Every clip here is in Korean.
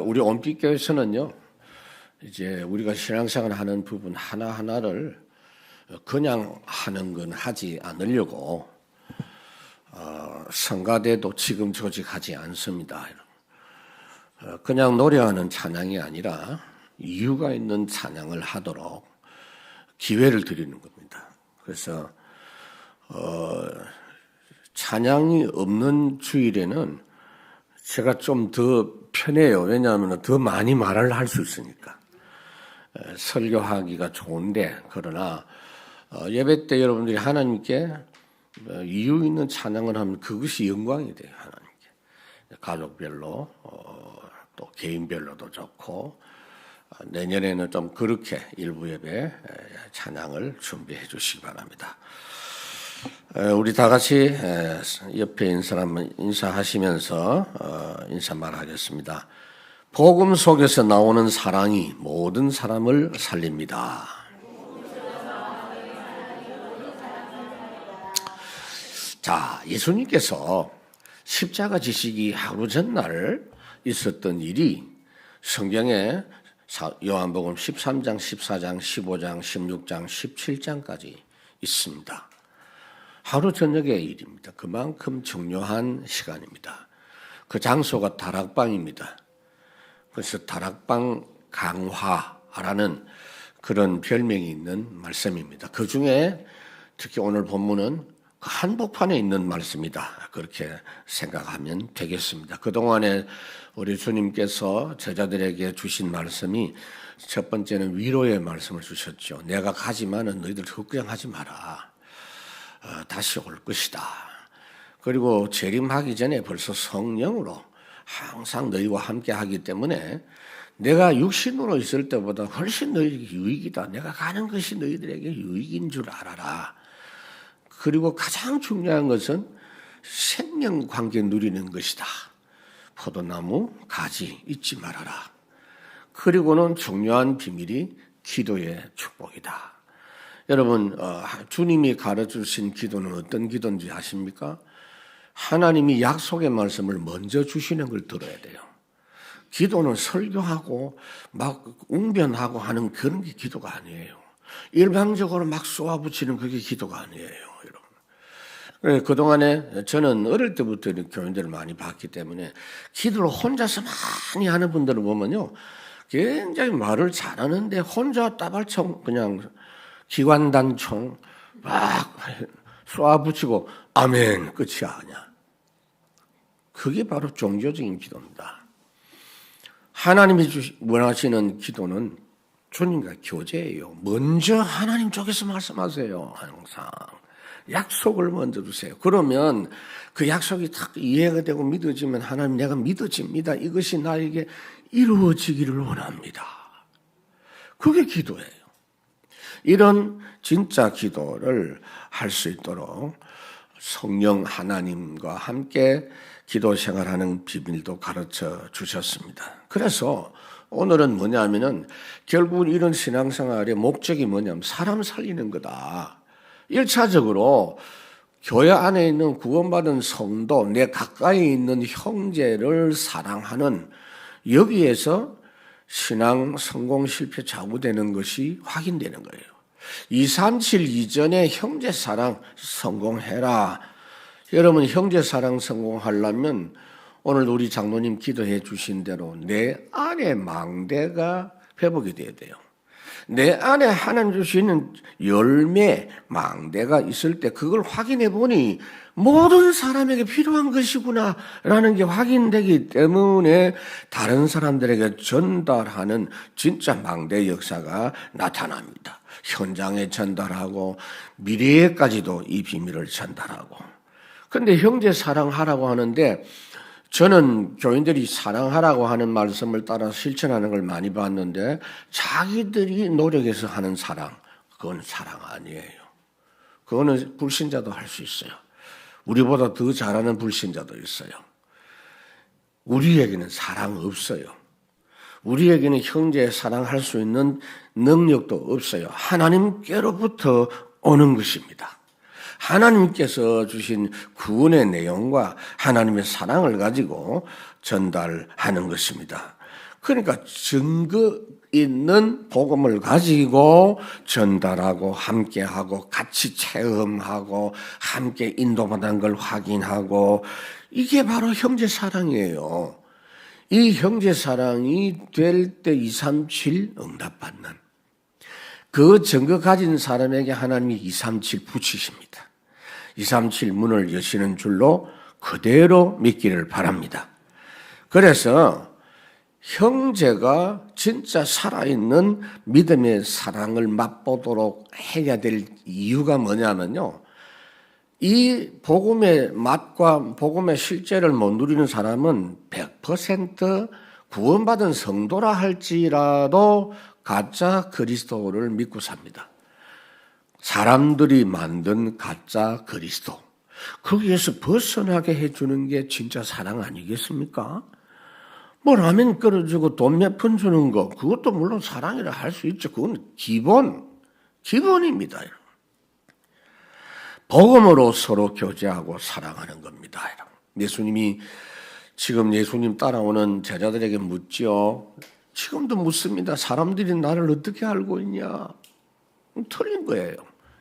우리 온빛교회에서는요, 이제 우리가 신앙생활 하는 부분 하나하나를 그냥 하는 건 하지 않으려고, 성가대도 지금 조직하지 않습니다. 그냥 노래하는 찬양이 아니라 이유가 있는 찬양을 하도록 기회를 드리는 겁니다. 그래서, 찬양이 없는 주일에는 제가 좀 더 편해요. 왜냐하면 더 많이 말을 할 수 있으니까. 설교하기가 좋은데, 그러나 예배 때 여러분들이 하나님께 이유 있는 찬양을 하면 그것이 영광이 돼요. 하나님께. 가족별로 또 개인별로도 좋고, 내년에는 좀 그렇게 일부 예배 찬양을 준비해 주시기 바랍니다. 우리 다 같이 옆에 있는 사람 인사하시면서 인사말 하겠습니다. 복음 속에서 나오는 사랑이 모든 사람을 살립니다. 자, 예수님께서 십자가 지시기 하루 전날 있었던 일이 성경에 요한복음 13장, 14장, 15장, 16장, 17장까지 있습니다. 하루 저녁의 일입니다. 그만큼 중요한 시간입니다. 그 장소가 다락방입니다. 그래서 다락방 강화라는 그런 별명이 있는 말씀입니다. 그 중에 특히 오늘 본문은 그 한복판에 있는 말씀이다. 그렇게 생각하면 되겠습니다. 그동안에 우리 주님께서 제자들에게 주신 말씀이 첫 번째는 위로의 말씀을 주셨죠. 내가 가지만은 너희들 걱정하지 마라. 다시 올 것이다. 그리고 재림하기 전에 벌써 성령으로 항상 너희와 함께 하기 때문에 내가 육신으로 있을 때보다 훨씬 너희에게 유익이다. 내가 가는 것이 너희들에게 유익인 줄 알아라. 그리고 가장 중요한 것은 생명 관계 누리는 것이다. 포도나무 가지 잊지 말아라. 그리고는 중요한 비밀이 기도의 축복이다. 여러분, 주님이 가르쳐주신 기도는 어떤 기도인지 아십니까? 하나님이 약속의 말씀을 먼저 주시는 걸 들어야 돼요. 기도는 설교하고 막 웅변하고 하는 그런 게 기도가 아니에요. 일방적으로 막 쏘아붙이는 그게 기도가 아니에요, 여러분. 그동안에 저는 어릴 때부터 교인들을 많이 봤기 때문에 기도를 혼자서 많이 하는 분들을 보면요, 굉장히 말을 잘하는데 혼자 따발총 그냥 기관단총 막 쏘아붙이고 아멘 끝이야 그냥. 그게 바로 종교적인 기도입니다. 하나님이 원하시는 기도는 주님과 교제예요. 먼저 하나님 쪽에서 말씀하세요. 항상 약속을 먼저 주세요. 그러면 그 약속이 딱 이해가 되고 믿어지면 하나님 내가 믿어집니다. 이것이 나에게 이루어지기를 원합니다. 그게 기도예요. 이런 진짜 기도를 할 수 있도록 성령 하나님과 함께 기도 생활하는 비밀도 가르쳐 주셨습니다. 그래서 오늘은 뭐냐면은 결국 이런 신앙생활의 목적이 뭐냐면 사람 살리는 거다. 1차적으로 교회 안에 있는 구원받은 성도, 내 가까이 있는 형제를 사랑하는 여기에서 신앙 성공 실패 좌우되는 것이 확인되는 거예요. 237 이전에 형제 사랑 성공해라. 여러분 형제 사랑 성공하려면 오늘 우리 장로님 기도해 주신 대로 내 안에 망대가 회복이 돼야 돼요. 내 안에 하나님 주시는 열매 망대가 있을 때 그걸 확인해 보니 모든 사람에게 필요한 것이구나 라는 게 확인되기 때문에 다른 사람들에게 전달하는 진짜 망대 역사가 나타납니다. 현장에 전달하고 미래에까지도 이 비밀을 전달하고. 그런데 형제 사랑하라고 하는데 저는 교인들이 사랑하라고 하는 말씀을 따라 실천하는 걸 많이 봤는데 자기들이 노력해서 하는 사랑, 그건 사랑 아니에요. 그거는 불신자도 할 수 있어요. 우리보다 더 잘하는 불신자도 있어요. 우리에게는 사랑 없어요. 우리에게는 형제 사랑할 수 있는 능력도 없어요. 하나님께로부터 오는 것입니다. 하나님께서 주신 구원의 내용과 하나님의 사랑을 가지고 전달하는 것입니다. 그러니까 증거 있는 복음을 가지고 전달하고 함께하고 같이 체험하고 함께 인도받는 걸 확인하고, 이게 바로 형제 사랑이에요. 이 형제 사랑이 될 때 237 응답받는 그 증거 가진 사람에게 하나님이 237 붙이십니다. 237 문을 여시는 줄로 그대로 믿기를 바랍니다. 그래서 형제가 진짜 살아있는 믿음의 사랑을 맛보도록 해야 될 이유가 뭐냐면요, 이 복음의 맛과 복음의 실제를 못 누리는 사람은 100% 구원받은 성도라 할지라도 가짜 그리스도를 믿고 삽니다. 사람들이 만든 가짜 그리스도, 거기에서 벗어나게 해주는 게 진짜 사랑 아니겠습니까? 뭐 라면 끓여주고 돈 몇 푼 주는 거, 그것도 물론 사랑이라 할 수 있죠. 그건 기본입니다. 복음으로 서로 교제하고 사랑하는 겁니다. 예수님이 지금 예수님 따라오는 제자들에게 묻죠. 지금도 묻습니다. 사람들이 나를 어떻게 알고 있냐? 틀린 거예요.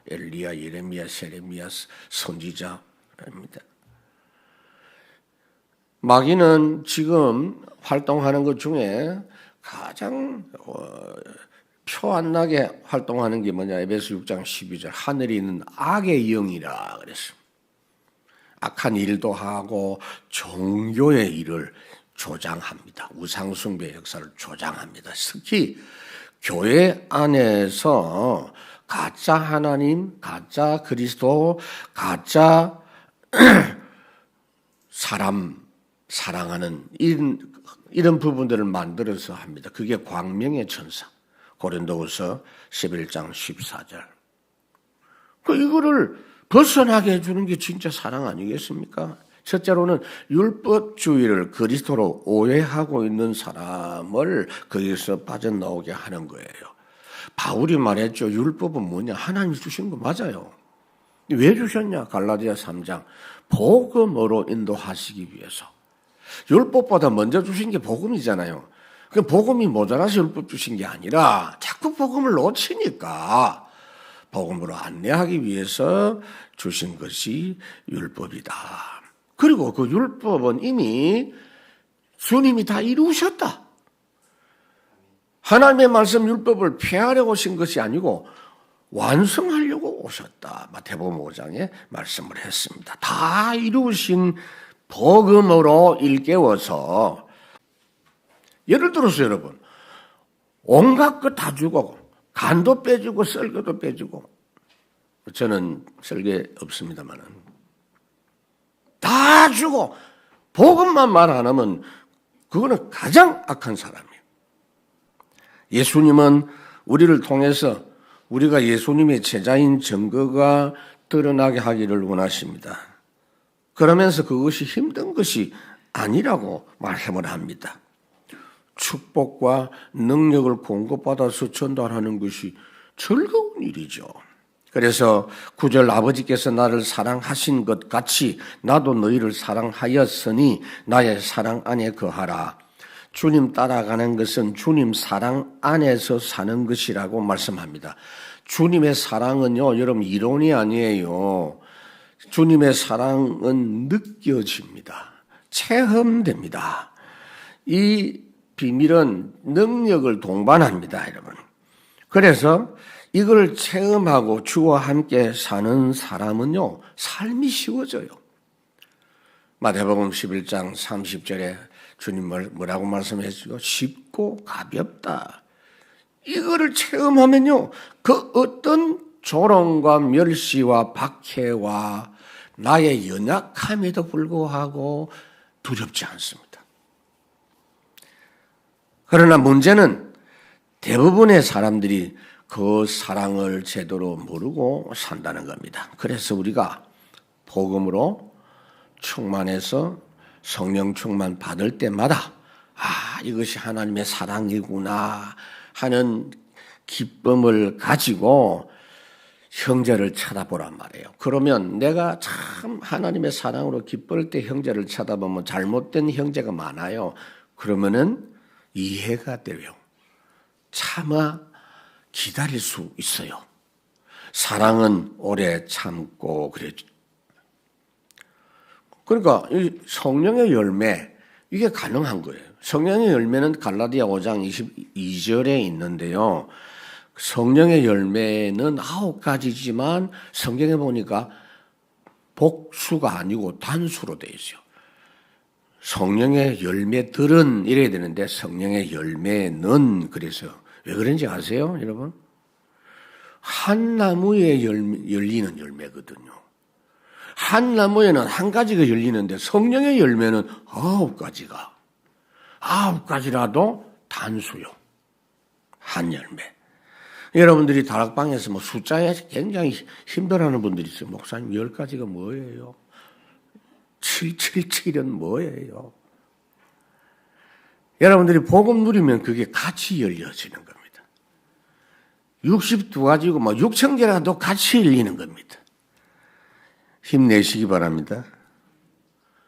엘리야, 예레미야, 세레미야 선지자입니다. 마귀는 지금 활동하는 것 중에 가장 표 안 나게 활동하는 게 뭐냐? 에베소 6장 12절 하늘에 있는 악의 영이라 그랬습니다. 악한 일도 하고 종교의 일을 조장합니다. 우상숭배 역사를 조장합니다. 특히 교회 안에서 가짜 하나님, 가짜 그리스도, 가짜 사람 사랑하는 이런 부분들을 만들어서 합니다. 그게 광명의 천사. 고린도후서 11장 14절. 이거를 벗어나게 해주는 게 진짜 사랑 아니겠습니까? 첫째로는 율법주의를 그리스도로 오해하고 있는 사람을 거기서 빠져나오게 하는 거예요. 바울이 말했죠. 율법은 뭐냐? 하나님이 주신 거 맞아요. 왜 주셨냐? 갈라디아 3장. 복음으로 인도하시기 위해서. 율법보다 먼저 주신 게 복음이잖아요. 그 복음이 모자라서 율법 주신 게 아니라 자꾸 복음을 놓치니까 복음으로 안내하기 위해서 주신 것이 율법이다. 그리고 그 율법은 이미 주님이 다 이루셨다. 하나님의 말씀 율법을 폐하려고 오신 것이 아니고 완성하려고 오셨다. 마태복음 5장에 말씀을 했습니다. 다 이루신 복음으로 일깨워서, 예를 들어서 여러분, 온갖 것 다 주고 간도 빼주고 썰개도 빼주고, 저는 썰개 없습니다만은 다 주고 복음만 말 안 하면 그거는 가장 악한 사람이에요. 예수님은 우리를 통해서 우리가 예수님의 제자인 증거가 드러나게 하기를 원하십니다. 그러면서 그것이 힘든 것이 아니라고 말씀을 합니다. 축복과 능력을 공급받아서 전달하는 것이 즐거운 일이죠. 그래서 9절 아버지께서 나를 사랑하신 것 같이 나도 너희를 사랑하였으니 나의 사랑 안에 거하라. 주님 따라가는 것은 주님 사랑 안에서 사는 것이라고 말씀합니다. 주님의 사랑은요, 여러분 이론이 아니에요. 주님의 사랑은 느껴집니다. 체험됩니다. 이 비밀은 능력을 동반합니다, 여러분. 그래서 이걸 체험하고 주와 함께 사는 사람은요, 삶이 쉬워져요. 마태복음 11장 30절에 주님 뭐라고 말씀하시죠? 쉽고 가볍다. 이거를 체험하면요, 그 어떤 조롱과 멸시와 박해와 나의 연약함에도 불구하고 두렵지 않습니다. 그러나 문제는 대부분의 사람들이 그 사랑을 제대로 모르고 산다는 겁니다. 그래서 우리가 복음으로 충만해서 성령 충만 받을 때마다 이것이 하나님의 사랑이구나 하는 기쁨을 가지고 형제를 쳐다보란 말이에요. 그러면 내가 참 하나님의 사랑으로 기쁠 때 형제를 쳐다보면 잘못된 형제가 많아요. 그러면은 이해가 돼요. 차마 기다릴 수 있어요. 사랑은 오래 참고 그랬죠. 그러니까 이 성령의 열매 이게 가능한 거예요. 성령의 열매는 갈라디아 5장 22절에 있는데요. 성령의 열매는 9가지지만 성경에 보니까 복수가 아니고 단수로 되어 있어요. 성령의 열매들은 이래야 되는데 성령의 열매는 그래서 왜 그런지 아세요, 여러분? 한 나무에 열리는 열매거든요. 한 나무에는 한 가지가 열리는데 성령의 열매는 9가지가. 9가지라도 단수요. 한 열매. 여러분들이 다락방에서 뭐 숫자에 굉장히 힘들어하는 분들이 있어요. 목사님 10가지가 뭐예요? 777은 뭐예요? 여러분들이 복음 누리면 그게 같이 열려지는 겁니다. 62가지고 뭐 6,000개라도 같이 열리는 겁니다. 힘내시기 바랍니다.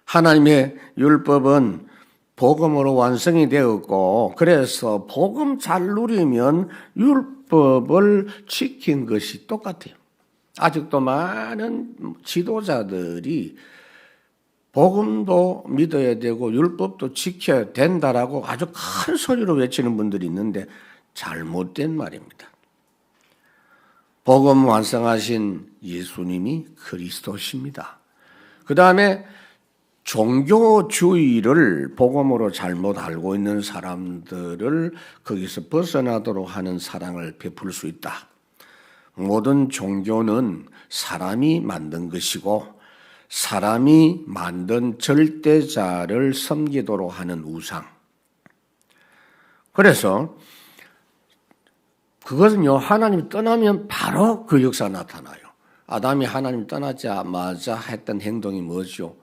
하나님의 율법은 복음으로 완성이 되었고 그래서 복음 잘 누리면 율법을 지킨 것이 똑같아요. 아직도 많은 지도자들이 복음도 믿어야 되고 율법도 지켜야 된다라고 아주 큰 소리로 외치는 분들이 있는데 잘못된 말입니다. 복음 완성하신 예수님이 그리스도십니다. 그 다음에 종교주의를 복음으로 잘못 알고 있는 사람들을 거기서 벗어나도록 하는 사랑을 베풀 수 있다. 모든 종교는 사람이 만든 것이고 사람이 만든 절대자를 섬기도록 하는 우상. 그래서 그것은요, 하나님 떠나면 바로 그 역사 나타나요. 아담이 하나님 떠나자마자 했던 행동이 뭐죠?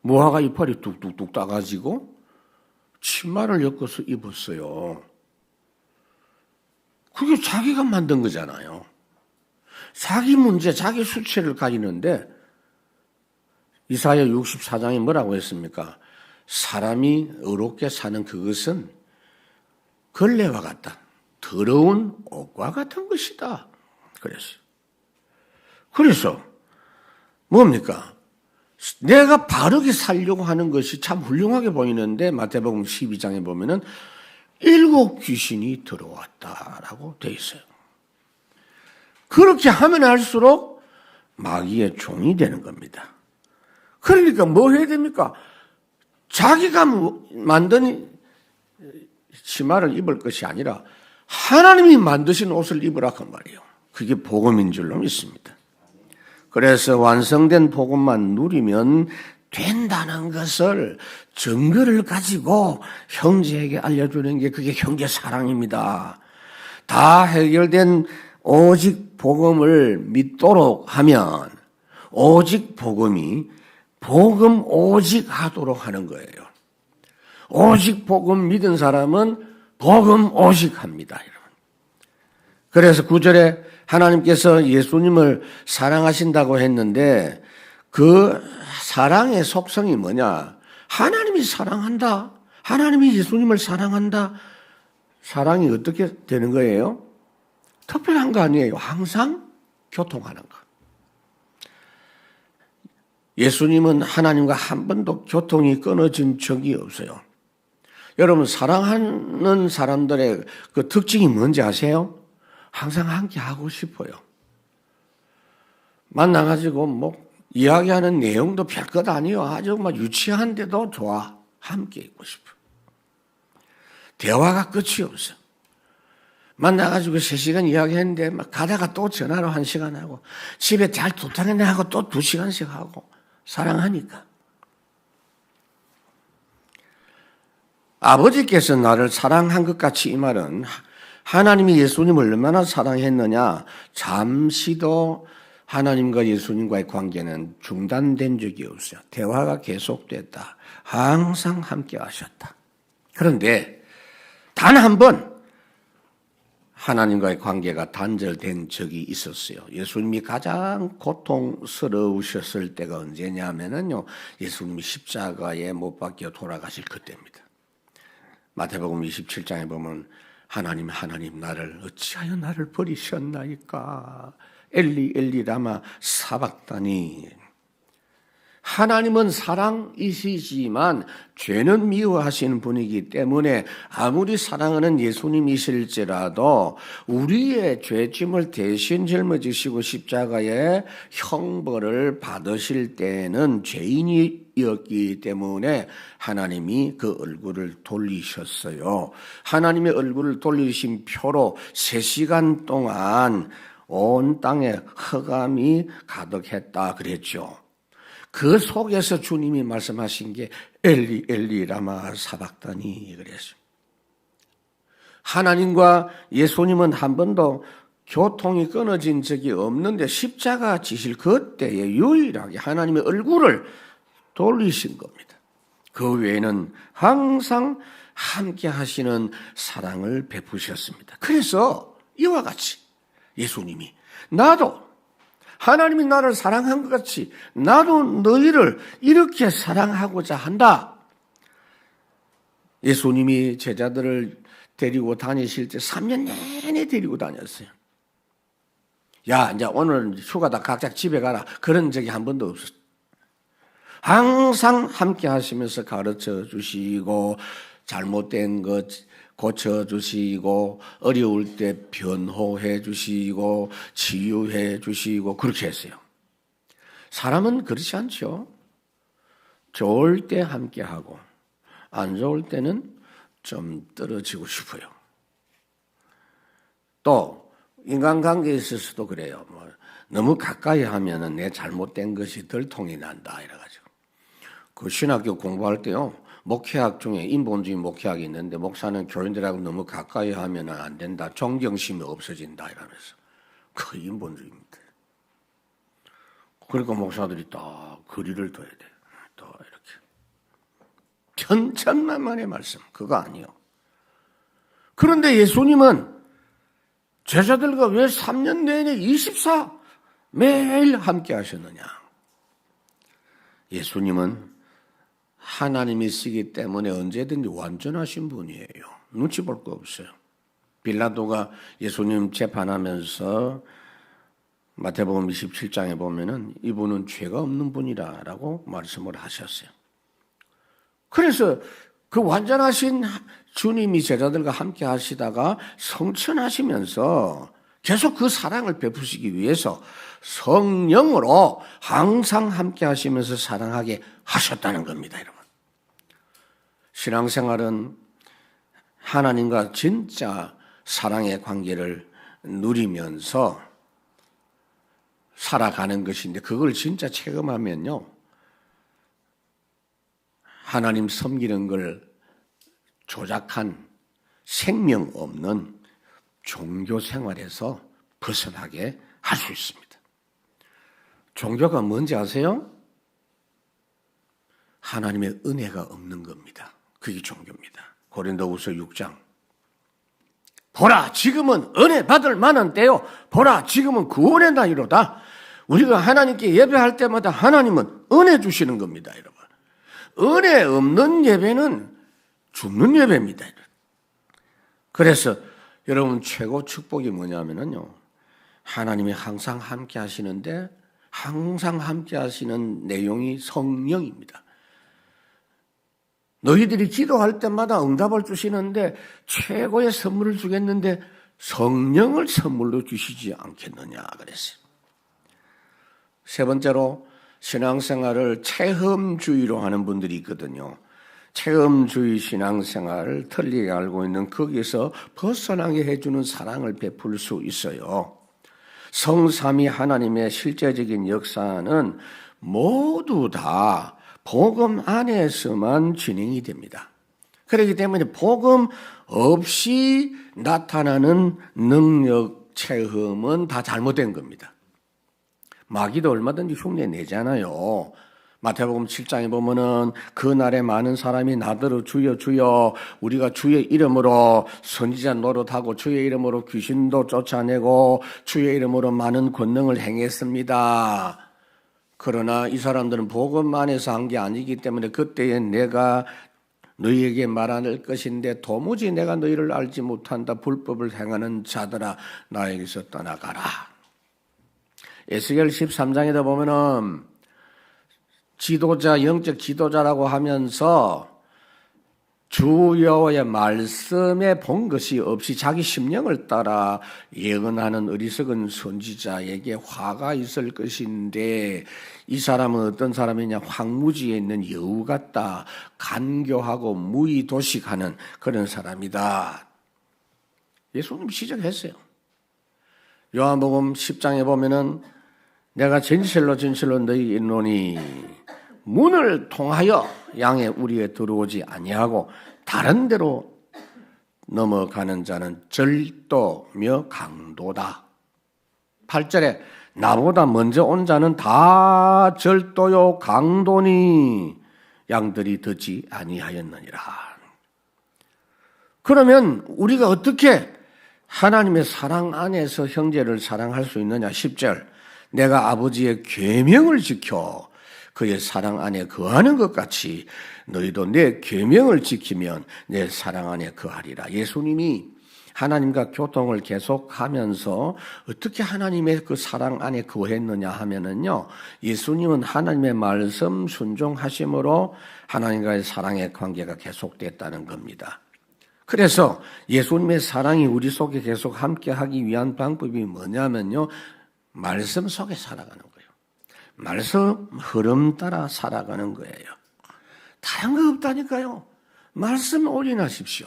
무화과 이파리 뚝뚝뚝 따가지고 치마를 엮어서 입었어요. 그게 자기가 만든 거잖아요. 자기 문제, 자기 수치를 가지는데 이사야 64장에 뭐라고 했습니까? 사람이 의롭게 사는 그것은 걸레와 같다. 더러운 옷과 같은 것이다. 그래서 뭡니까? 내가 바르게 살려고 하는 것이 참 훌륭하게 보이는데 마태복음 12장에 보면은 7 귀신이 들어왔다라고 돼 있어요. 그렇게 하면 할수록 마귀의 종이 되는 겁니다. 그러니까 뭐 해야 됩니까? 자기가 만든 치마를 입을 것이 아니라 하나님이 만드신 옷을 입으라 그 말이에요. 그게 복음인 줄로 믿습니다. 그래서 완성된 복음만 누리면 된다는 것을 증거를 가지고 형제에게 알려주는 게 그게 형제 사랑입니다. 다 해결된 오직 복음을 믿도록 하면 오직 복음이 복음 오직 하도록 하는 거예요. 오직 복음 믿은 사람은 복음 오직 합니다, 여러분. 그래서 9절에 하나님께서 예수님을 사랑하신다고 했는데 그 사랑의 속성이 뭐냐? 하나님이 사랑한다. 하나님이 예수님을 사랑한다. 사랑이 어떻게 되는 거예요? 특별한 거 아니에요. 항상 교통하는 거. 예수님은 하나님과 한 번도 교통이 끊어진 적이 없어요. 여러분 사랑하는 사람들의 그 특징이 뭔지 아세요? 항상 함께 하고 싶어요. 만나가지고 뭐 이야기하는 내용도 별것 아니에요. 아주 막 유치한데도 좋아. 함께 있고 싶어. 대화가 끝이 없어. 만나가지고 3시간 이야기했는데 막 가다가 또 전화로 1시간 하고 집에 잘 도착했네 하고 또 2시간씩 하고 사랑하니까. 아버지께서 나를 사랑한 것 같이 이 말은 하나님이 예수님을 얼마나 사랑했느냐. 잠시도 하나님과 예수님과의 관계는 중단된 적이 없어요. 대화가 계속됐다. 항상 함께 하셨다. 그런데 단 한 번 하나님과의 관계가 단절된 적이 있었어요. 예수님이 가장 고통스러우셨을 때가 언제냐면요, 예수님이 십자가에 못 박혀 돌아가실 그때입니다. 마태복음 27장에 보면 하나님 나를 어찌하여 나를 버리셨나이까 엘리 엘리 라마 사박다니. 하나님은 사랑이시지만 죄는 미워하시는 분이기 때문에 아무리 사랑하는 예수님이실지라도 우리의 죄짐을 대신 짊어지시고 십자가에 형벌을 받으실 때는 죄인이었기 때문에 하나님이 그 얼굴을 돌리셨어요. 하나님의 얼굴을 돌리신 표로 3시간 동안 온 땅에 흑암이 가득했다 그랬죠. 그 속에서 주님이 말씀하신 게 엘리 엘리 라마 사박다니 그랬어요. 하나님과 예수님은 한 번도 교통이 끊어진 적이 없는데 십자가 지실 그때에 유일하게 하나님의 얼굴을 돌리신 겁니다. 그 외에는 항상 함께 하시는 사랑을 베푸셨습니다. 그래서 이와 같이 예수님이 나도 하나님이 나를 사랑한 것 같이 나도 너희를 이렇게 사랑하고자 한다. 예수님이 제자들을 데리고 다니실 때 3년 내내 데리고 다녔어요. 야, 이제 오늘 휴가다 각자 집에 가라. 그런 적이 한 번도 없었어요. 항상 함께 하시면서 가르쳐 주시고 잘못된 것 고쳐주시고 어려울 때 변호해 주시고 치유해 주시고 그렇게 했어요. 사람은 그렇지 않죠. 좋을 때 함께하고 안 좋을 때는 좀 떨어지고 싶어요. 또 인간관계에 있어서도 그래요. 너무 가까이 하면은 내 잘못된 것이 덜 통이 난다 이래가지고 그 신학교 공부할 때요. 목회학 중에 인본주의 목회학이 있는데 목사는 교인들하고 너무 가까이 하면 안 된다. 존경심이 없어진다 이러면서 그 인본주의입니다. 그러니까 목사들이 딱 거리를 둬야 돼. 또 이렇게 천천만만의 말씀 그거 아니요. 그런데 예수님은 제자들과 왜 3년 내내 24 매일 함께 하셨느냐. 예수님은 하나님이시기 때문에 언제든지 완전하신 분이에요. 눈치 볼 거 없어요. 빌라도가 예수님 재판하면서 마태복음 27장에 보면은 이분은 죄가 없는 분이라고 말씀을 하셨어요. 그래서 그 완전하신 주님이 제자들과 함께 하시다가 성천하시면서 계속 그 사랑을 베푸시기 위해서 성령으로 항상 함께 하시면서 사랑하게 하셨다는 겁니다, 여러분. 신앙생활은 하나님과 진짜 사랑의 관계를 누리면서 살아가는 것인데 그걸 진짜 체험하면요. 하나님 섬기는 걸 조작한 생명 없는 종교 생활에서 벗어나게 할 수 있습니다. 종교가 뭔지 아세요? 하나님의 은혜가 없는 겁니다. 그게 종교입니다. 고린도후서 6장. 보라, 지금은 은혜 받을 만한 때요. 보라, 지금은 구원의 날이로다. 우리가 하나님께 예배할 때마다 하나님은 은혜 주시는 겁니다, 여러분. 은혜 없는 예배는 죽는 예배입니다. 그래서 여러분 최고 축복이 뭐냐면요. 하나님이 항상 함께 하시는데 항상 함께 하시는 내용이 성령입니다. 너희들이 기도할 때마다 응답을 주시는데 최고의 선물을 주겠는데 성령을 선물로 주시지 않겠느냐 그랬어요. 세 번째로 신앙생활을 체험주의로 하는 분들이 있거든요. 체험주의 신앙생활을 틀리게 알고 있는 거기에서 벗어나게 해주는 사랑을 베풀 수 있어요. 성삼위 하나님의 실제적인 역사는 모두 다 복음 안에서만 진행이 됩니다. 그렇기 때문에 복음 없이 나타나는 능력 체험은 다 잘못된 겁니다. 마귀도 얼마든지 흉내 내잖아요. 마태복음 7장에 보면은 그날에 많은 사람이 나더러 주여 주여 우리가 주의 이름으로 선지자 노릇하고 주의 이름으로 귀신도 쫓아내고 주의 이름으로 많은 권능을 행했습니다. 그러나 이 사람들은 복음 안에서 한 게 아니기 때문에 그때에 내가 너희에게 말할 것인데 도무지 내가 너희를 알지 못한다. 불법을 행하는 자들아 나에게서 떠나가라. 에스겔 13장에도 보면은 지도자, 영적 지도자라고 하면서 주 여호와의 말씀에 본 것이 없이 자기 심령을 따라 예언하는 어리석은 선지자에게 화가 있을 것인데 이 사람은 어떤 사람이냐? 황무지에 있는 여우 같다. 간교하고 무의도식하는 그런 사람이다. 예수님이 지적했어요. 요한복음 10장에 보면은 내가 진실로 너희에게 이르노니 문을 통하여 양의 우리에 들어오지 아니하고 다른 데로 넘어가는 자는 절도며 강도다. 8절에 나보다 먼저 온 자는 다 절도요 강도니 양들이 듣지 아니하였느니라. 그러면 우리가 어떻게 하나님의 사랑 안에서 형제를 사랑할 수 있느냐? 10절 내가 아버지의 계명을 지켜 그의 사랑 안에 거하는 것 같이 너희도 내 계명을 지키면 내 사랑 안에 거하리라. 예수님이 하나님과 교통을 계속하면서 어떻게 하나님의 그 사랑 안에 거했느냐 하면은요, 예수님은 하나님의 말씀 순종하심으로 하나님과의 사랑의 관계가 계속됐다는 겁니다. 그래서 예수님의 사랑이 우리 속에 계속 함께하기 위한 방법이 뭐냐면요, 말씀 속에 살아가는 거예요. 말씀 흐름 따라 살아가는 거예요. 다른 거 없다니까요. 말씀 올인하십시오.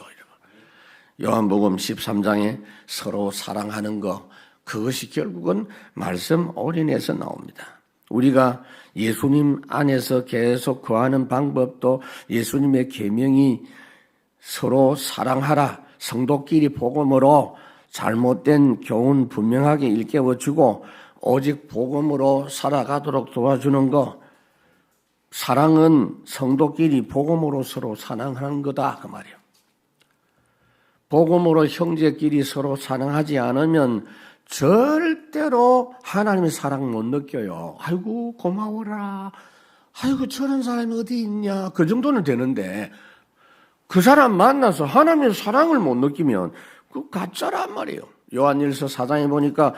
요한복음 13장에 서로 사랑하는 거, 그것이 결국은 말씀 올인에서 나옵니다. 우리가 예수님 안에서 계속 거하는 방법도 예수님의 계명이 서로 사랑하라, 성도끼리 복음으로 잘못된 교훈 분명하게 일깨워주고 오직 복음으로 살아가도록 도와주는 거, 사랑은 성도끼리 복음으로 서로 사랑하는 거다 그 말이에요. 복음으로 형제끼리 서로 사랑하지 않으면 절대로 하나님의 사랑 못 느껴요. 아이고 고마워라, 아이고 저런 사람이 어디 있냐, 그 정도는 되는데 그 사람 만나서 하나님의 사랑을 못 느끼면 그 가짜란 말이에요. 요한일서 4장에 보니까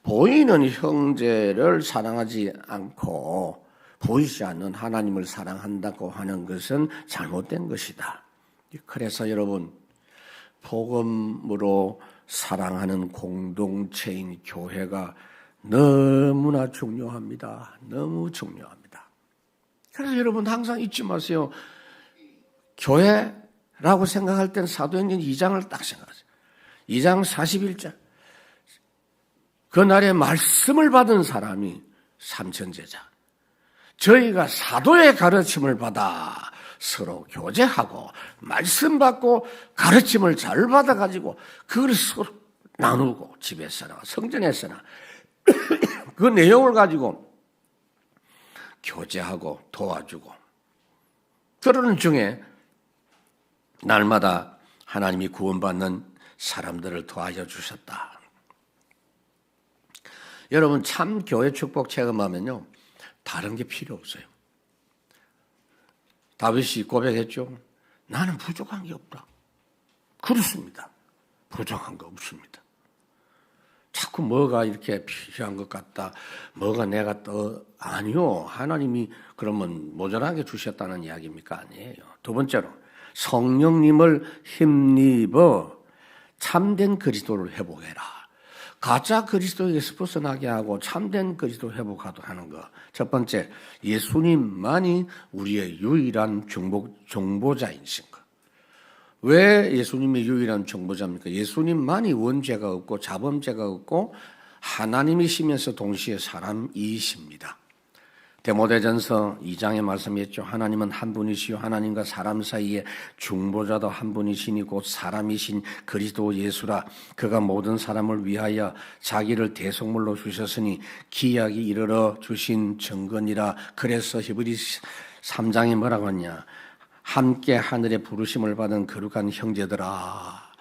보이는 형제를 사랑하지 않고 보이지 않는 하나님을 사랑한다고 하는 것은 잘못된 것이다. 그래서 여러분, 복음으로 사랑하는 공동체인 교회가 너무나 중요합니다. 너무 중요합니다. 그래서 여러분 항상 잊지 마세요. 교회라고 생각할 땐 사도행전 2장을 딱 생각하세요. 2장 41절. 그날에 말씀을 받은 사람이 삼천제자. 저희가 사도의 가르침을 받아 서로 교제하고 말씀 받고 가르침을 잘 받아가지고 그걸 서로 나누고 집에서나 성전에서나 그 내용을 가지고 교제하고 도와주고 그러는 중에 날마다 하나님이 구원받는 사람들을 도와줘 주셨다. 여러분 참 교회 축복 체험하면요 다른 게 필요 없어요. 다윗이 고백했죠. 나는 부족한 게 없다. 그렇습니다. 부족한 거 없습니다. 자꾸 뭐가 이렇게 필요한 것 같다. 뭐가 내가 아니요. 하나님이 그러면 모자라게 주셨다는 이야기입니까? 아니에요. 두 번째로 성령님을 힘입어 참된 그리스도를 회복해라. 가짜 그리스도에게서 벗어나게 하고 참된 그리스도 회복하도록 하는 것. 첫 번째, 예수님만이 우리의 유일한 정보자이신 것. 왜 예수님이 유일한 정보자입니까? 예수님만이 원죄가 없고 자범죄가 없고 하나님이시면서 동시에 사람이십니다. 데모데전서 2장의 말씀이었죠. 하나님은 한 분이시요 하나님과 사람 사이에 중보자도 한 분이시니 곧 사람이신 그리스도 예수라. 그가 모든 사람을 위하여 자기를 대속물로 주셨으니 기약이 이르러 주신 증거니라. 그래서 히브리서 3장에 뭐라고 하냐, 함께 하늘의 부르심을 받은 거룩한 형제들아,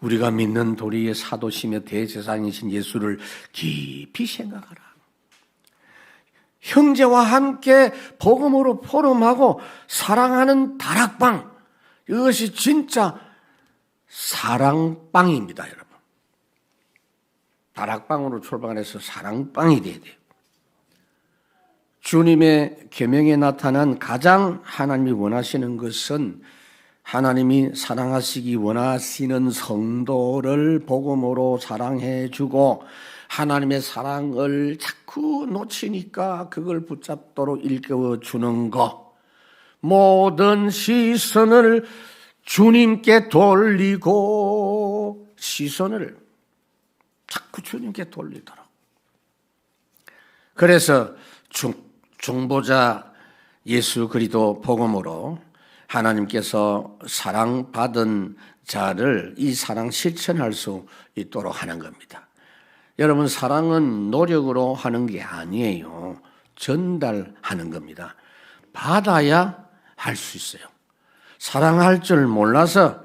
우리가 믿는 도리의 사도시며 대제사장이신 예수를 깊이 생각하라. 형제와 함께 복음으로 포럼하고 사랑하는 다락방, 이것이 진짜 사랑방입니다, 여러분. 다락방으로 출발해서 사랑방이 돼야 돼요. 주님의 계명에 나타난 가장 하나님이 원하시는 것은 하나님이 사랑하시기 원하시는 성도를 복음으로 사랑해 주고, 하나님의 사랑을 자꾸 놓치니까 그걸 붙잡도록 일깨워 주는 것, 모든 시선을 주님께 돌리고, 시선을 자꾸 주님께 돌리도록. 그래서 중보자 예수 그리스도 복음으로 하나님께서 사랑받은 자를 이 사랑 실천할 수 있도록 하는 겁니다. 여러분, 사랑은 노력으로 하는 게 아니에요. 전달하는 겁니다. 받아야 할 수 있어요. 사랑할 줄 몰라서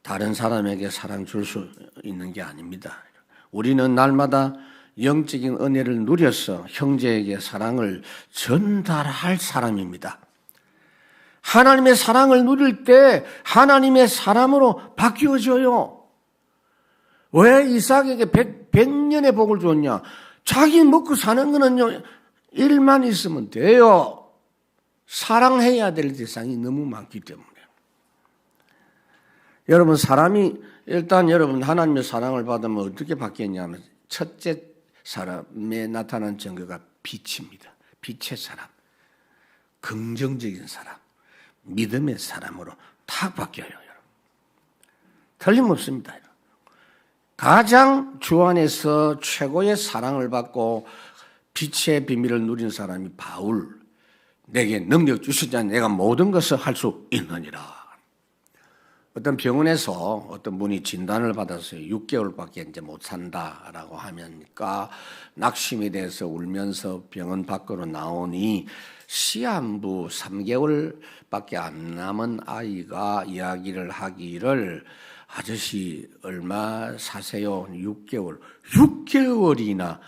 다른 사람에게 사랑 줄 수 있는 게 아닙니다. 우리는 날마다 영적인 은혜를 누려서 형제에게 사랑을 전달할 사람입니다. 하나님의 사랑을 누릴 때 하나님의 사람으로 바뀌어져요. 왜 이삭에게 100년의 복을 줬냐? 자기 먹고 사는 거는요, 일만 있으면 돼요. 사랑해야 될 대상이 너무 많기 때문에. 여러분, 사람이 일단 여러분 하나님의 사랑을 받으면 어떻게 바뀌었냐면, 첫째 사람에 나타난 증거가 빛입니다. 빛의 사람, 긍정적인 사람, 믿음의 사람으로 탁 바뀌어요, 여러분. 틀림없습니다. 가장 주 안에서 최고의 사랑을 받고 빛의 비밀을 누린 사람이 바울. 내게 능력 주시자 내가 모든 것을 할 수 있느니라. 어떤 병원에서 어떤 분이 진단을 받았어요. 6개월밖에 이제 못 산다라고 하니까 낙심이 돼서 울면서 병원 밖으로 나오니 시한부 3개월밖에 안 남은 아이가 이야기를 하기를, 아저씨 얼마 사세요? 6개월. 6개월이나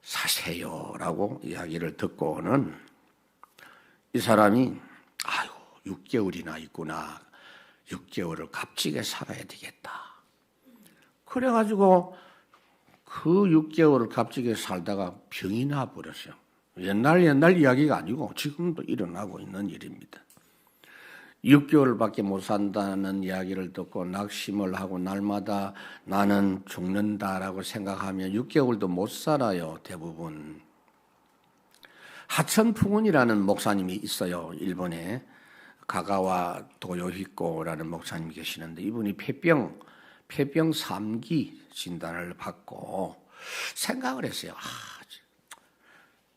사세요라고 이야기를 듣고는 이 사람이, 아이고 6개월이나 있구나. 6개월을 값지게 살아야 되겠다. 그래가지고 그 6개월을 값지게 살다가 병이 나버렸어요. 옛날 이야기가 아니고 지금도 일어나고 있는 일입니다. 6개월밖에 못 산다는 이야기를 듣고 낙심을 하고 날마다 나는 죽는다라고 생각하면 6개월도 못 살아요, 대부분. 하천풍운이라는 목사님이 있어요, 일본에. 가가와 도요히코라는 목사님이 계시는데, 이분이 폐병 3기 진단을 받고 생각을 했어요.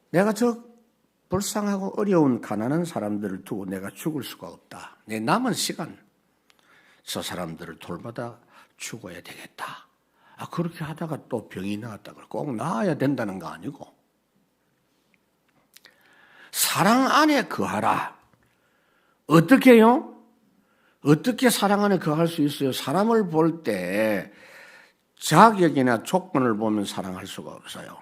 내가 저 불쌍하고 어려운 가난한 사람들을 두고 내가 죽을 수가 없다. 내 남은 시간 저 사람들을 돌보다 죽어야 되겠다. 그렇게 하다가 또 병이 나왔다고. 꼭 나아야 된다는 거 아니고, 사랑 안에 거하라. 어떻게요? 어떻게 사랑 안에 거할 수 있어요? 사람을 볼 때 자격이나 조건을 보면 사랑할 수가 없어요.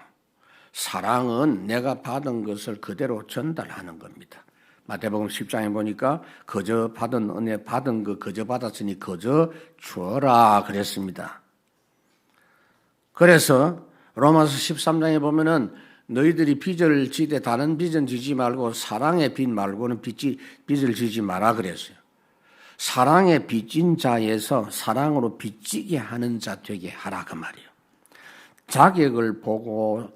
사랑은 내가 받은 것을 그대로 전달하는 겁니다. 마태복음 10장에 보니까 거저 받은 은혜 받은 거 거저 받았으니 거저 주어라 그랬습니다. 그래서 로마서 13장에 보면은 너희들이 빚을 지되 다른 빚은 지지 말고 사랑의 빚 말고는 빚을 지지 마라 그랬어요. 사랑의 빚진 자에서 사랑으로 빚지게 하는 자 되게 하라 그 말이에요. 자격을 보고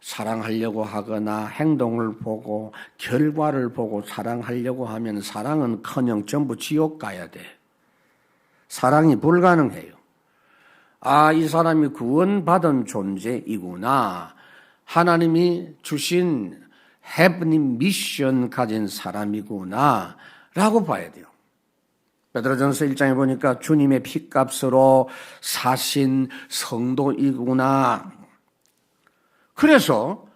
사랑하려고 하거나 행동을 보고 결과를 보고 사랑하려고 하면 사랑은커녕 전부 지옥 가야 돼. 사랑이 불가능해요. 이 사람이 구원받은 존재이구나. 하나님이 주신 해브닝 미션 가진 사람이구나 라고 봐야 돼요. 베드로전서 1장에 보니까 주님의 피값으로 사신 성도이구나. 그래서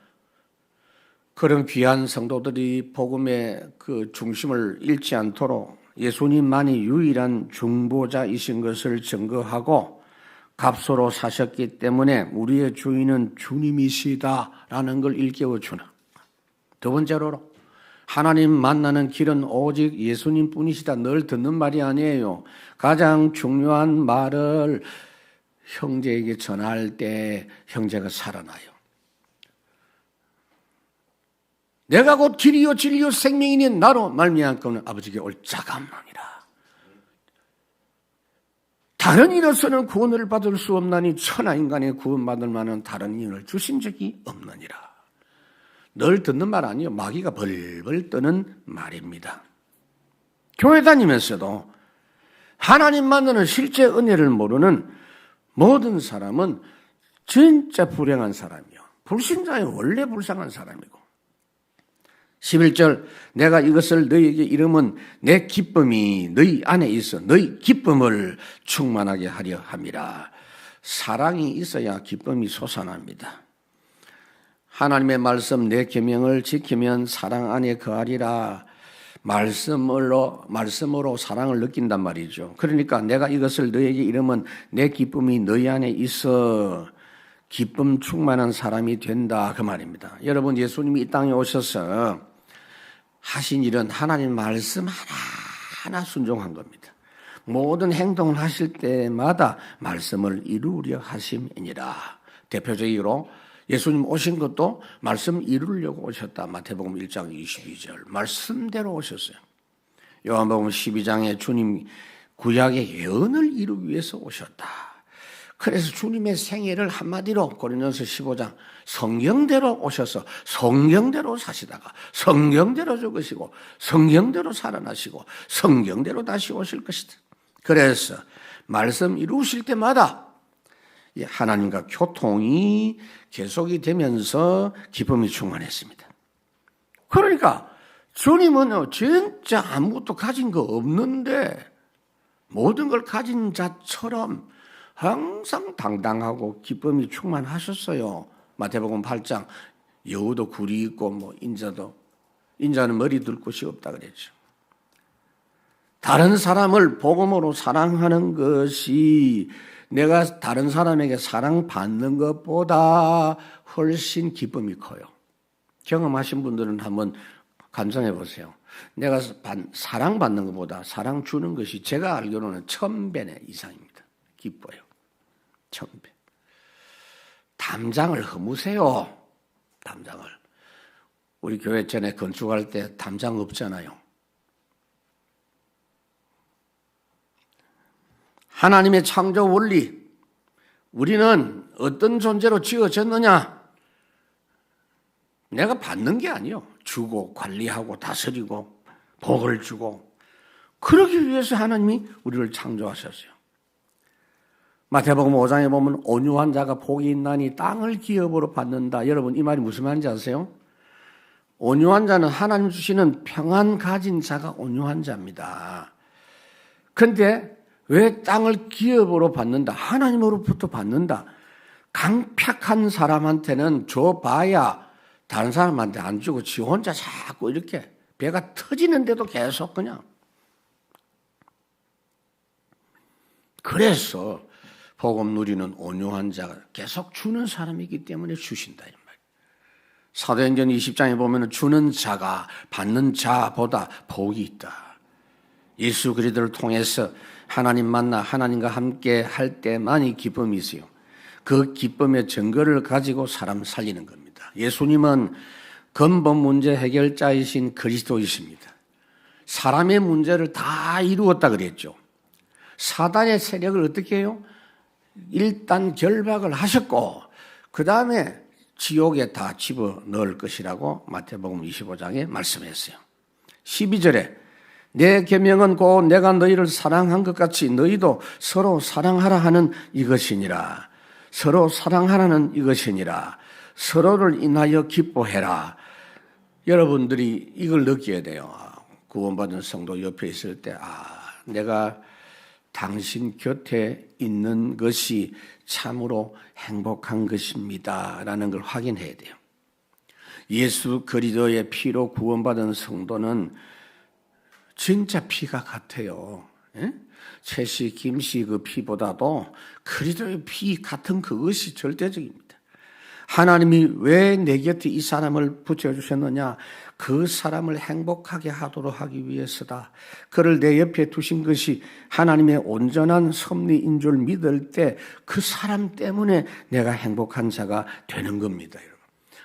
그런 귀한 성도들이 복음의 그 중심을 잃지 않도록 예수님만이 유일한 중보자이신 것을 증거하고 값으로 사셨기 때문에 우리의 주인은 주님이시다라는 걸 일깨워주는. 두 번째로 하나님 만나는 길은 오직 예수님 뿐이시다. 늘 듣는 말이 아니에요. 가장 중요한 말을 형제에게 전할 때 형제가 살아나요. 내가 곧 길이요 진리요 생명이니 나로 말미암고는 아버지께 올 자가 없느니라. 다른 이로서는 구원을 받을 수 없나니 천하 인간의 구원받을 만한 다른 이유를 주신 적이 없느니라. 늘 듣는 말 아니에요. 마귀가 벌벌 떠는 말입니다. 교회 다니면서도 하나님 만나는 실제 은혜를 모르는 모든 사람은 진짜 불행한 사람이요. 불신자의 원래 불쌍한 사람이고. 11절 내가 이것을 너희에게 이름은 내 기쁨이 너희 안에 있어 너희 기쁨을 충만하게 하려 함이라. 사랑이 있어야 기쁨이 솟아납니다. 하나님의 말씀 내 계명을 지키면 사랑 안에 거하리라. 말씀으로 사랑을 느낀단 말이죠. 그러니까 내가 이것을 너희에게 이름은 내 기쁨이 너희 안에 있어 기쁨 충만한 사람이 된다 그 말입니다. 여러분 예수님이 이 땅에 오셔서 하신 일은 하나님 말씀 하나하나 순종한 겁니다. 모든 행동을 하실 때마다 말씀을 이루려 하심이니라. 대표적으로 예수님 오신 것도 말씀 이루려고 오셨다. 마태복음 1장 22절 말씀대로 오셨어요. 요한복음 12장에 주님 구약의 예언을 이루기 위해서 오셨다. 그래서 주님의 생애를 한마디로 고린도전서 15장 성경대로 오셔서 성경대로 사시다가 성경대로 죽으시고 성경대로 살아나시고 성경대로 다시 오실 것이다. 그래서 말씀 이루실 때마다 하나님과 교통이 계속이 되면서 기쁨이 충만했습니다. 그러니까 주님은 진짜 아무것도 가진 거 없는데 모든 걸 가진 자처럼 항상 당당하고 기쁨이 충만하셨어요. 마태복음 8장 여우도 굴이 있고 인자는 머리 둘 곳이 없다 그랬죠. 다른 사람을 복음으로 사랑하는 것이 내가 다른 사람에게 사랑받는 것보다 훨씬 기쁨이 커요. 경험하신 분들은 한번 감상해 보세요. 내가 사랑받는 것보다 사랑 주는 것이 제가 알기로는 1000배 이상입니다. 기뻐요. 1000배. 담장을 허무세요. 담장을. 우리 교회 전에 건축할 때 담장 없잖아요. 하나님의 창조 원리, 우리는 어떤 존재로 지어졌느냐? 내가 받는 게 아니요. 주고 관리하고 다스리고 복을 주고 그러기 위해서 하나님이 우리를 창조하셨어요. 마태복음 5장에 보면 온유한 자가 복이 있나니 땅을 기업으로 받는다. 여러분 이 말이 무슨 말인지 아세요? 온유한 자는 하나님 주시는 평안 가진 자가 온유한 자입니다. 그런데 왜 땅을 기업으로 받는다? 하나님으로부터 받는다. 강팍한 사람한테는 줘봐야 다른 사람한테 안 주고 지 혼자 자꾸 이렇게 배가 터지는데도 계속 그냥. 그래서 복음 누리는 온유한 자가 계속 주는 사람이기 때문에 주신다. 사도행전 20장에 보면 주는 자가 받는 자보다 복이 있다. 예수 그리스도를 통해서 하나님 만나 하나님과 함께 할 때만이 기쁨이 있어요. 그 기쁨의 증거를 가지고 사람 살리는 겁니다. 예수님은 근본 문제 해결자이신 그리스도이십니다. 사람의 문제를 다 이루었다 그랬죠. 사단의 세력을 어떻게 해요? 일단 결박을 하셨고 그 다음에 지옥에 다 집어넣을 것이라고 마태복음 25장에 말씀했어요. 12절에 내 계명은 곧 내가 너희를 사랑한 것 같이 너희도 서로 사랑하라 하는 이것이니라. 서로 사랑하라는 이것이니라. 서로를 인하여 기뻐해라. 여러분들이 이걸 느껴야 돼요. 구원받은 성도 옆에 있을 때, 내가 당신 곁에 있는 것이 참으로 행복한 것입니다 라는 걸 확인해야 돼요. 예수 그리스도의 피로 구원받은 성도는 진짜 피가 같아요. 채씨, 김씨 그 피보다도 그리스도의 피 같은 그것이 절대적입니다. 하나님이 왜 내 곁에 이 사람을 붙여주셨느냐? 그 사람을 행복하게 하도록 하기 위해서다. 그를 내 옆에 두신 것이 하나님의 온전한 섭리인 줄 믿을 때 그 사람 때문에 내가 행복한 자가 되는 겁니다. 여러분.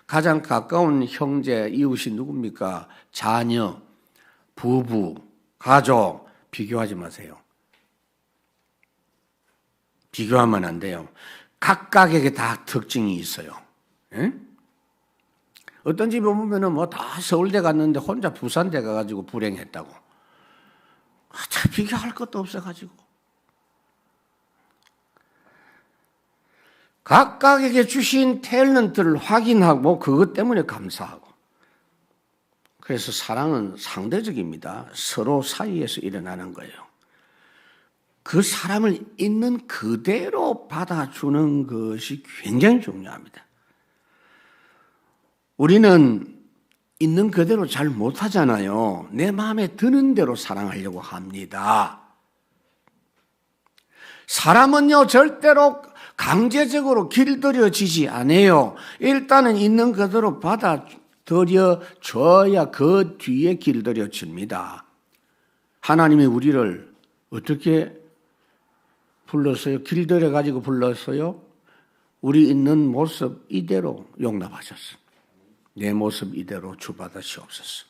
가장 가까운 형제, 이웃이 누굽니까? 자녀, 부부, 가족, 비교하지 마세요. 비교하면 안 돼요. 각각에게 다 특징이 있어요. 예? 어떤 집에 보면은 다 서울대 갔는데 혼자 부산대 가가지고 불행했다고. 참 비교할 것도 없어가지고. 각각에게 주신 탤런트를 확인하고 그것 때문에 감사하고. 그래서 사랑은 상대적입니다. 서로 사이에서 일어나는 거예요. 그 사람을 있는 그대로 받아주는 것이 굉장히 중요합니다. 우리는 있는 그대로 잘 못하잖아요. 내 마음에 드는 대로 사랑하려고 합니다. 사람은요 절대로 강제적으로 길들여지지 않아요. 일단은 있는 그대로 받아들여줘야 그 뒤에 길들여집니다. 하나님이 우리를 어떻게 불렀어요? 길들여가지고 불렀어요? 우리 있는 모습 이대로 용납하셨어요. 내 모습 이대로 주받으시옵소서.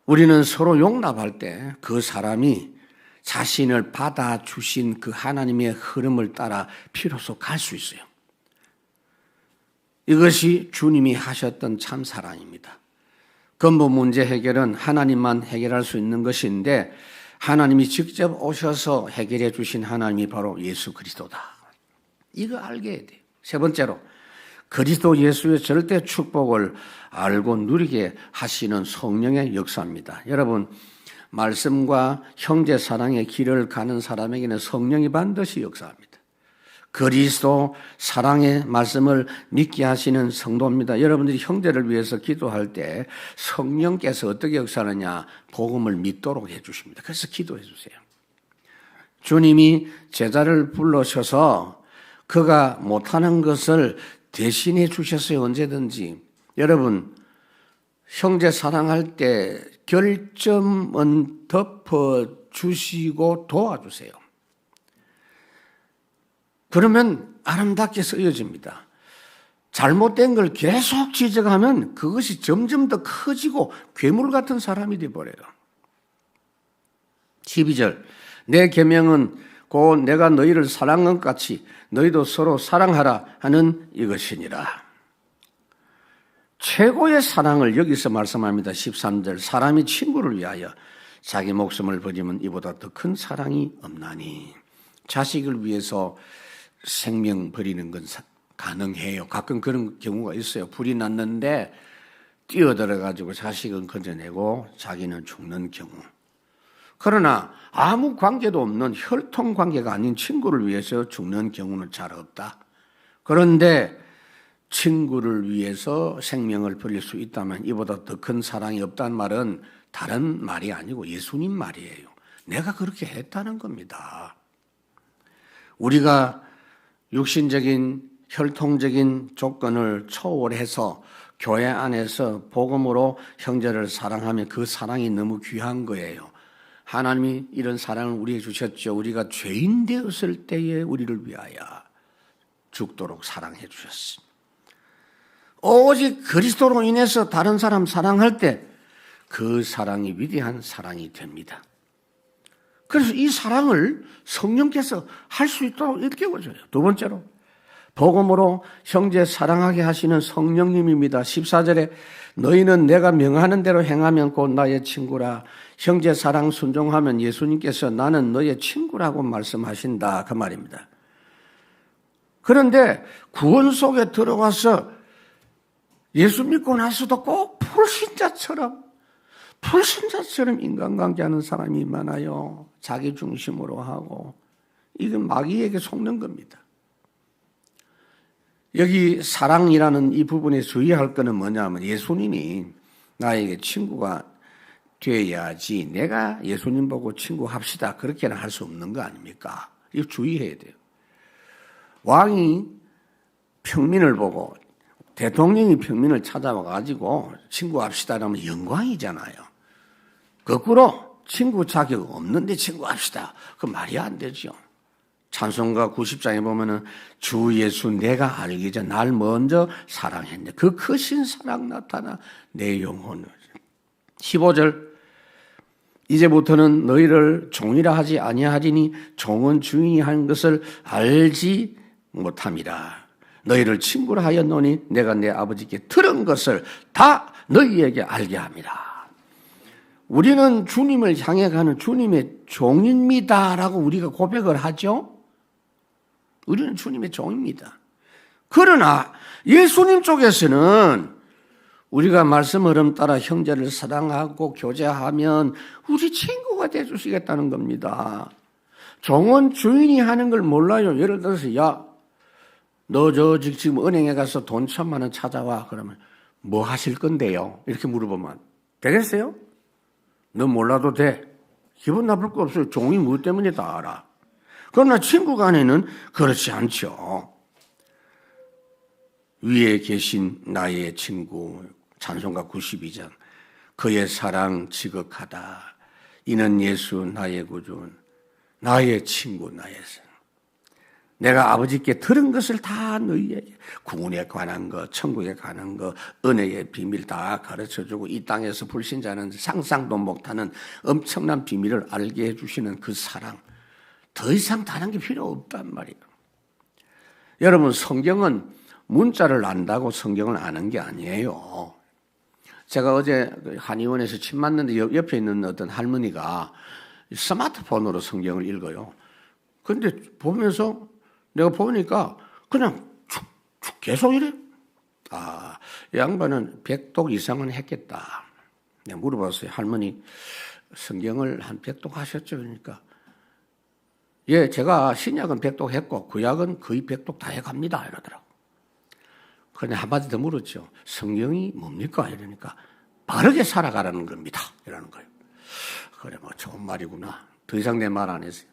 우리는 서로 용납할 때 그 사람이 자신을 받아주신 그 하나님의 흐름을 따라 비로소 갈 수 있어요. 이것이 주님이 하셨던 참 사랑입니다. 근본 문제 해결은 하나님만 해결할 수 있는 것인데 하나님이 직접 오셔서 해결해 주신 하나님이 바로 예수 그리스도다. 이거 알게 해야 돼요. 세 번째로 그리스도 예수의 절대 축복을 알고 누리게 하시는 성령의 역사입니다. 여러분, 말씀과 형제 사랑의 길을 가는 사람에게는 성령이 반드시 역사합니다. 그리스도 사랑의 말씀을 믿게 하시는 성도입니다. 여러분들이 형제를 위해서 기도할 때 성령께서 어떻게 역사하느냐? 복음을 믿도록 해주십니다. 그래서 기도해 주세요. 주님이 제자를 불러셔서 그가 못하는 것을 대신해 주셨어요. 언제든지. 여러분, 형제 사랑할 때 결점은 덮어주시고 도와주세요. 그러면 아름답게 쓰여집니다. 잘못된 걸 계속 지적하면 그것이 점점 더 커지고 괴물 같은 사람이 되어버려요. 12절 내 계명은 곧 내가 너희를 사랑한 것 같이 너희도 서로 사랑하라 하는 이것이니라. 최고의 사랑을 여기서 말씀합니다. 13절 사람이 친구를 위하여 자기 목숨을 버리면 이보다 더 큰 사랑이 없나니. 자식을 위해서 생명 버리는 건 가능해요. 가끔 그런 경우가 있어요. 불이 났는데 뛰어들어가지고 자식은 건져내고 자기는 죽는 경우. 그러나 아무 관계도 없는 혈통 관계가 아닌 친구를 위해서 죽는 경우는 잘 없다. 그런데 친구를 위해서 생명을 버릴 수 있다면 이보다 더 큰 사랑이 없다는 말은 다른 말이 아니고 예수님 말이에요. 내가 그렇게 했다는 겁니다. 우리가 육신적인 혈통적인 조건을 초월해서 교회 안에서 복음으로 형제를 사랑하면 그 사랑이 너무 귀한 거예요. 하나님이 이런 사랑을 우리에게 주셨죠. 우리가 죄인 되었을 때에 우리를 위하여 죽도록 사랑해 주셨습니다. 오직 그리스도로 인해서 다른 사람 사랑할 때 그 사랑이 위대한 사랑이 됩니다. 그래서 이 사랑을 성령께서 할 수 있도록 일깨워줘요. 두 번째로 복음으로 형제 사랑하게 하시는 성령님입니다. 14절에 너희는 내가 명하는 대로 행하면 곧 나의 친구라. 형제 사랑 순종하면 예수님께서 나는 너의 친구라고 말씀하신다. 그 말입니다. 그런데 구원 속에 들어가서 예수 믿고 나서도 꼭 불신자처럼 인간관계하는 사람이 많아요. 자기 중심으로 하고. 이건 마귀에게 속는 겁니다. 여기 사랑이라는 이 부분에 주의할 것은 뭐냐면 예수님이 나에게 친구가 되어야지 내가 예수님 보고 친구합시다 그렇게는 할 수 없는 거 아닙니까? 이거 주의해야 돼요. 왕이 평민을 보고 대통령이 평민을 찾아와가지고 친구합시다 하면 영광이잖아요. 거꾸로 친구 자격 없는데 친구합시다. 그 말이 안 되죠. 찬송가 90장에 보면은 주 예수 내가 알기 전 날 먼저 사랑했네. 그 크신 사랑 나타나 내 영혼을. 15절 이제부터는 너희를 종이라 하지 아니하리니 종은 주인이 한 것을 알지 못함이라. 너희를 친구라 하였노니 내가 내 아버지께 들은 것을 다 너희에게 알게 함이라. 우리는 주님을 향해 가는 주님의 종입니다라고 우리가 고백을 하죠. 우리는 주님의 종입니다. 그러나 예수님 쪽에서는 우리가 말씀 흐름 따라 형제를 사랑하고 교제하면 우리 친구가 되어주시겠다는 겁니다. 종은 주인이 하는 걸 몰라요. 예를 들어서 야, 너 지금 은행에 가서 돈 1,000만 원 찾아와. 그러면 뭐 하실 건데요? 이렇게 물어보면 되겠어요? 너 몰라도 돼. 기분 나쁠 거 없어요. 종이 뭐 때문에 다 알아. 그러나 친구 간에는 그렇지 않죠. 위에 계신 나의 친구 찬송가 92장 그의 사랑 지극하다. 이는 예수 나의 구주 나의 친구 나의 선. 내가 아버지께 들은 것을 다 너희에게 구원에 관한 것, 천국에 관한 것, 은혜의 비밀 다 가르쳐주고 이 땅에서 불신자는 상상도 못하는 엄청난 비밀을 알게 해주시는 그 사랑. 더 이상 다른 게 필요 없단 말이에요. 여러분 성경은 문자를 안다고 성경을 아는 게 아니에요. 제가 어제 한의원에서 침 맞는데 옆에 있는 어떤 할머니가 스마트폰으로 성경을 읽어요. 근데 보면서 내가 보니까 그냥 축축 계속 이래. 아, 이 양반은 100독 이상은 했겠다. 내가 물어봤어요. 할머니 성경을 한 100독 하셨죠? 그러니까 예, 제가 신약은 100독 했고 구약은 거의 100독 다 해갑니다. 이러더라고. 그런데 한마디 더 물었죠. 성경이 뭡니까? 이러니까 바르게 살아가라는 겁니다. 이러는 거예요. 그래, 뭐 좋은 말이구나. 더 이상 내 말 안 했어요.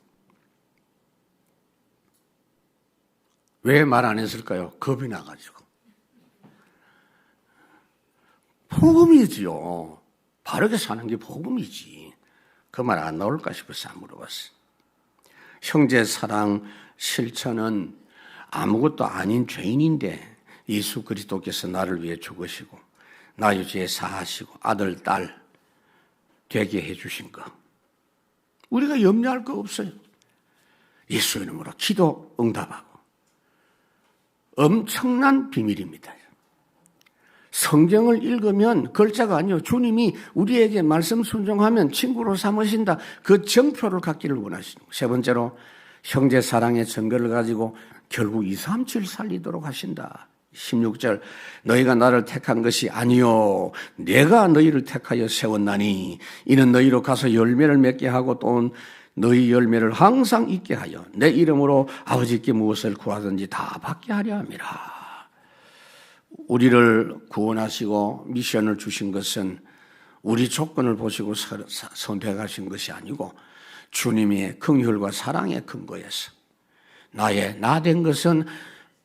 왜 말 안 했을까요? 겁이 나가지고. 복음이지요. 바르게 사는 게 복음이지. 그 말 안 나올까 싶어서 안 물어봤어요. 형제 사랑 실천은 아무것도 아닌 죄인인데 예수 그리스도께서 나를 위해 죽으시고 나의 죄 사하시고 아들, 딸 되게 해주신 거. 우리가 염려할 거 없어요. 예수 이름으로 기도 응답하고. 엄청난 비밀입니다. 성경을 읽으면 글자가 아니요. 주님이 우리에게 말씀 순종하면 친구로 삼으신다. 그 정표를 갖기를 원하시는 거예요. 세 번째로 형제 사랑의 증거를 가지고 결국 2, 3, 7 살리도록 하신다. 16절 너희가 나를 택한 것이 아니요 내가 너희를 택하여 세웠나니 이는 너희로 가서 열매를 맺게 하고 또 너희 열매를 항상 있게 하여 내 이름으로 아버지께 무엇을 구하든지 다 받게 하려 함이라. 우리를 구원하시고 미션을 주신 것은 우리 조건을 보시고 선택하신 것이 아니고 주님의 긍휼과 사랑의 근거에서 나 된 것은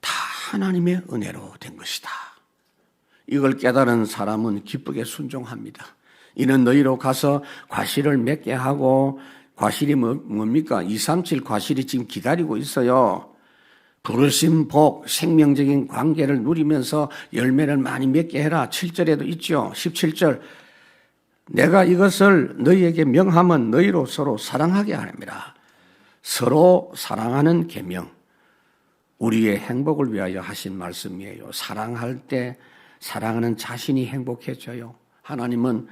다 하나님의 은혜로 된 것이다. 이걸 깨달은 사람은 기쁘게 순종합니다. 이는 너희로 가서 과실을 맺게 하고 과실이 뭡니까? 237 과실이 지금 기다리고 있어요. 부르심, 복, 생명적인 관계를 누리면서 열매를 많이 맺게 해라. 7절에도 있죠. 17절 내가 이것을 너희에게 명하면 너희로 서로 사랑하게 하느니라. 서로 사랑하는 계명. 우리의 행복을 위하여 하신 말씀이에요. 사랑할 때 사랑하는 자신이 행복해져요. 하나님은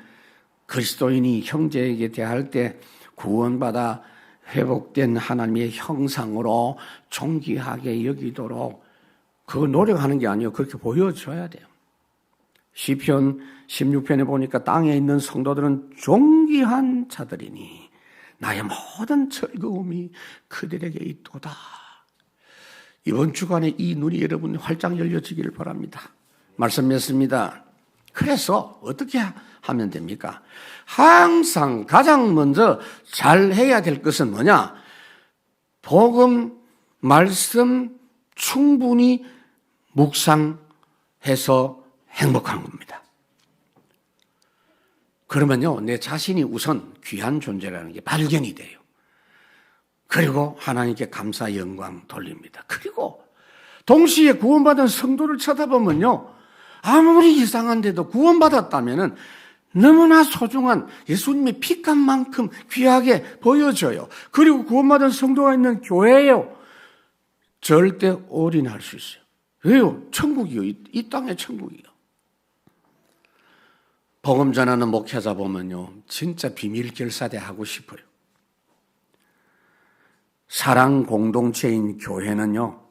그리스도인이 형제에게 대할 때 구원받아 회복된 하나님의 형상으로 존귀하게 여기도록 그거 노력하는 게 아니에요. 그렇게 보여줘야 돼요. 시편 16편에 보니까 땅에 있는 성도들은 존귀한 자들이니 나의 모든 즐거움이 그들에게 있도다. 이번 주간에 이 눈이 여러분 활짝 열려지기를 바랍니다. 말씀 맺습니다. 그래서 어떻게 하면 됩니까? 항상 가장 먼저 잘 해야 될 것은 뭐냐? 복음, 말씀 충분히 묵상해서 행복한 겁니다. 그러면요, 내 자신이 우선 귀한 존재라는 게 발견이 돼요. 그리고 하나님께 감사 영광 돌립니다. 그리고 동시에 구원받은 성도를 쳐다보면요, 아무리 이상한데도 구원받았다면 너무나 소중한 예수님의 피값만큼 귀하게 보여져요. 그리고 구원받은 성도가 있는 교회예요. 절대 올인할 수 있어요. 왜요? 천국이요. 이 땅의 천국이요. 복음 전하는 목회자 보면요, 진짜 비밀 결사대 하고 싶어요. 사랑 공동체인 교회는요,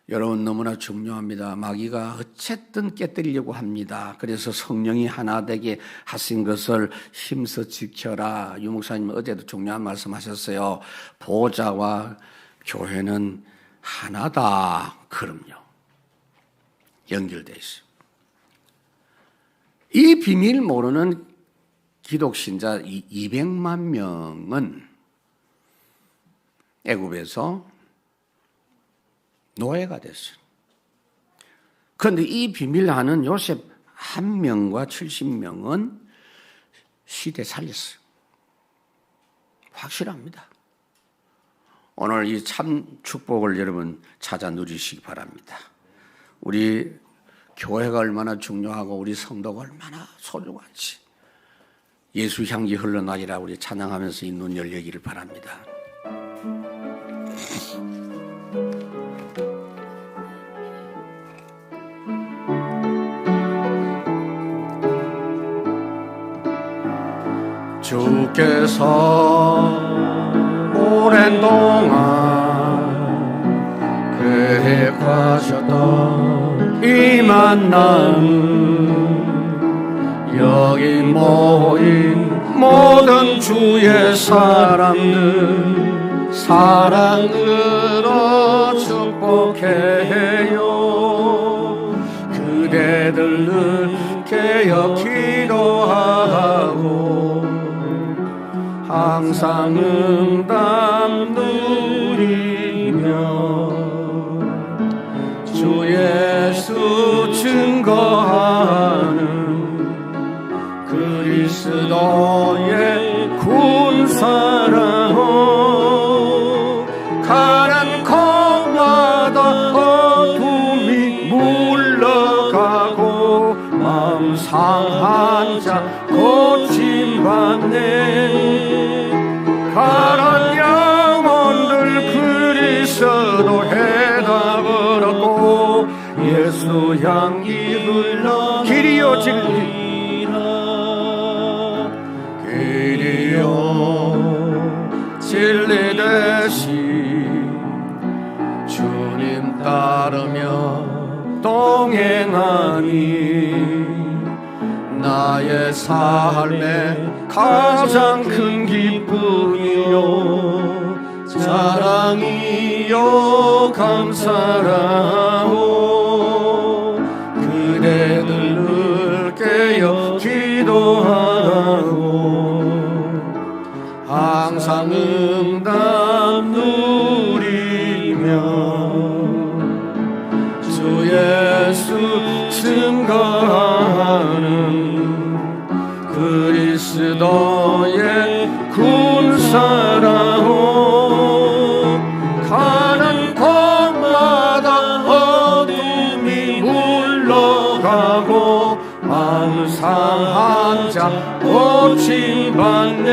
여러분 너무나 중요합니다. 마귀가 어쨌든 깨뜨리려고 합니다. 그래서 성령이 하나 되게 하신 것을 힘써 지켜라. 유 목사님 어제도 중요한 말씀하셨어요. 보좌와 교회는 하나다. 그럼요. 연결되어 있어요. 이 비밀 모르는 기독신자 200만 명은 애굽에서 노예가 됐어요. 그런데 이 비밀 아는 요셉 1명과 70명은 시대 살렸어요. 확실합니다. 오늘 이 참 축복을 여러분 찾아 누리시기 바랍니다. 우리 교회가 얼마나 중요하고 우리 성도가 얼마나 소중한지 예수 향기 흘러나기라 우리 찬양하면서 이 눈 열리기를 바랍니다. 주께서 오랜 동안 계획하셨던 이 만남, 여기 모인 모든 주의 사람들 사랑으로 축복해요. 그대들 늘 깨어 기도하고 항상 응답 누리며 주 예수 증거하는 그리스도의 군사라고 가는 곳마다 어둠이 물러가고 마음 상한 자 고침받네. 가난 영혼들 그리스도 해답을 얻고 예수 향기 흘러 길이요 진리라. 길이요 진리 되시 주님 따르며 동행하니 나의 삶의 가장 큰 기쁨이요 자랑이요 감사라오. 그대들 늘 깨어 기도하고 항상 응답 누리며 주 예수 증거하는 그리스도의 군사라오. 가는 곳마다 어둠이 물러가고 마음 상한 자 고침받네.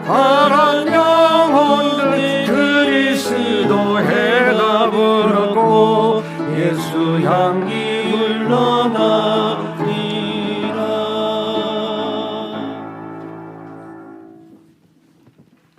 가난 영혼들 그리스도 해답을 얻고 예수 향기 흘러나